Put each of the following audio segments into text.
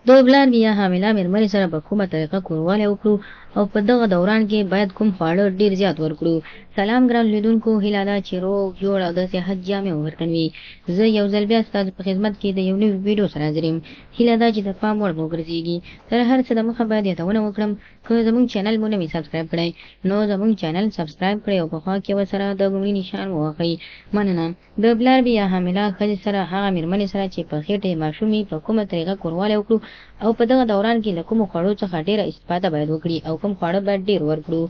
د پلار یا حامله مېرمنې سره په کومه طریقه کوروالی وکړو او په دغه دوران کې باید کوم خواړه ډیر زیات ورکړو. سلام ګران لیدونکو، هیله ده چې روغ جوړ او د صحت جامې وورتن وي. زه یو ځل بیا ستاسو په خدمت کې د یو نوي ویډیو سره حاضر یم. هیله ده چې د پام وړ مو وګرځېږي. تر هر څه دمخه باید یادونه وکړم، که زموږ چینل مو نه وي سبسکرایب کړی نو زموږ چینل سبسکرایب کړئ او په خوا کې ورسره د ګونګړي نشان ووهئ. مننه. د پلار یا حامله ښځې سره هغه مېرمنې سره چې په خېټې ماشوم وي په کومه طریقه کوروالی وکړو او په دغه دوران کې له کومو خوړو څخه ډیره استفاده باید وکړي او کوم خواړه باید ډیر ورکړو.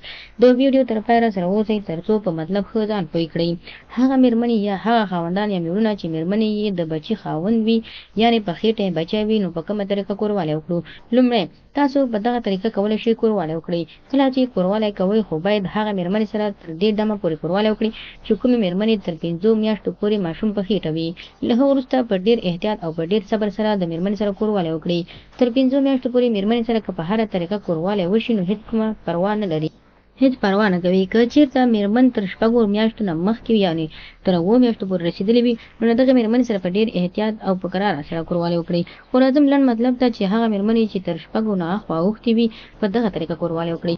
د ویډیو تر پایه سره اوسئ ترڅو په مطلب ښه ځان پوه کړئ. هغه مېرمنې یا هغه خاوندان یا میړونه چې مېرمنې یې د بچي خاوند وي یعنې په خېټه یې بچی وي نو په کومه طریقه کوروالی وکړو. لومړی تاسو په دغه طریقه کولی شئ کوروالی وکړئ. کله چې کوروالی کوئ خو باید هغه مېرمنې سره تر دې دمه پورې کوروالی وکړئ چې کومې مېرمنې تر 5 میاشتو پورې ماشوم په خېټه وي. له هغه وروسته په ډیر احتیاط او په ډیر صبر سره د مېرمنې سره کوروالی وکړئ. تر 5 میاشتو پورې مېرمنې سره که په هره طریقه کوروالی وشي نو هیڅ کومه پروا نه لري، هیڅ پروا نه کوي. که چېرته مېرمن تر 4 میاشتو نه مخکې یعنې تر 7 میاشتو پورې رسېدلې وي نو د دغه مېرمنې سره په ډېر احتیاط او په کراره سره کوروالی وکړئ. خو راځم لنډ مطلب ته چې هغه مېرمنې چې تر 4 نه اخوا اوښتې وي په دغه طریقه کوروالی وکړئ.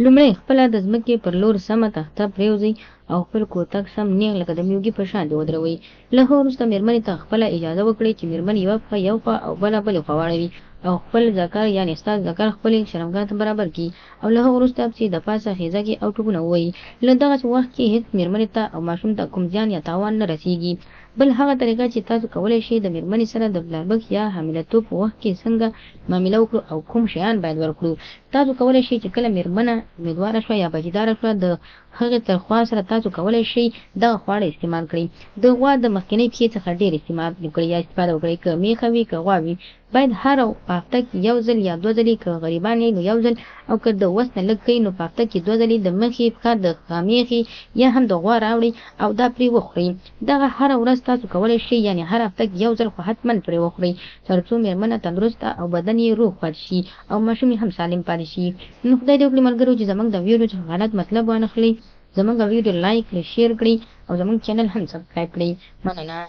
لومړی خپله د ځمکې پر لور سمه تخته پرېوځئ او خپل کوتک سم نیغ لکه د میوګي په شان ودروئ. له هغه وروسته مېرمنې ته خپله اجازه وکړئ چې مېرمن یوه پښه یو خوا او بله بلې خوا واړوي او خپل ذکر یعنې ستاسو ذکر خپلې شرمګاه ته برابر کړي او له هغه وروسته پسې د پاسه خیزکې او ټوپونه ووهئ. له دغسې وخت کې هېڅ مېرمنې ته او ماشوم ته کوم زیان یا تاوان نه رسېږي. بل هغه طریقه چې تاسو کولی شئ د مېرمنې سره د بلاربک یا حاملتوب په وخت کې څنګه معامله وکړو او کوم شیان باید ورکړو. تاسو کولی شئ چې کله مېرمنه امیدواره شوه یا بچیداره شوه د هغې تر خوا سره تاسو کولی شئ دغه خواړه استعمال کړئ. د غوا د مخکینۍ پښې څخه ډېر استعمال وکړئ یا استفاده وکړئ. که میښه وي که غوا وي باید هره هفته کې یو ځل یا 2 ځلې، که غریبان یې نو 1 ځل، او که د وس نه لږ کوي نو په هفته کې 2 ځلې د مخې پښه د خامیخې یا هم د غوا راوړئ او دا پرې وخورئ. دغه هره ورځ تاسو کولی شئ یعنې هر هفته کې 1 ځل خو حتما پرې وخورئ تر څو مېرمنه تندرسته او بدن یې روغ پاتې شي او ماشوم یې هم سالم پاتې شي. نو خدای دې وکړي ملګرو چې زموږ د ویډیو څخه غلط مطلب وانخلئ. زموږ ویډیو لایک کړئ، شیر کړئ او زموږ چینل هم سبسکرایب کړئ. مننه.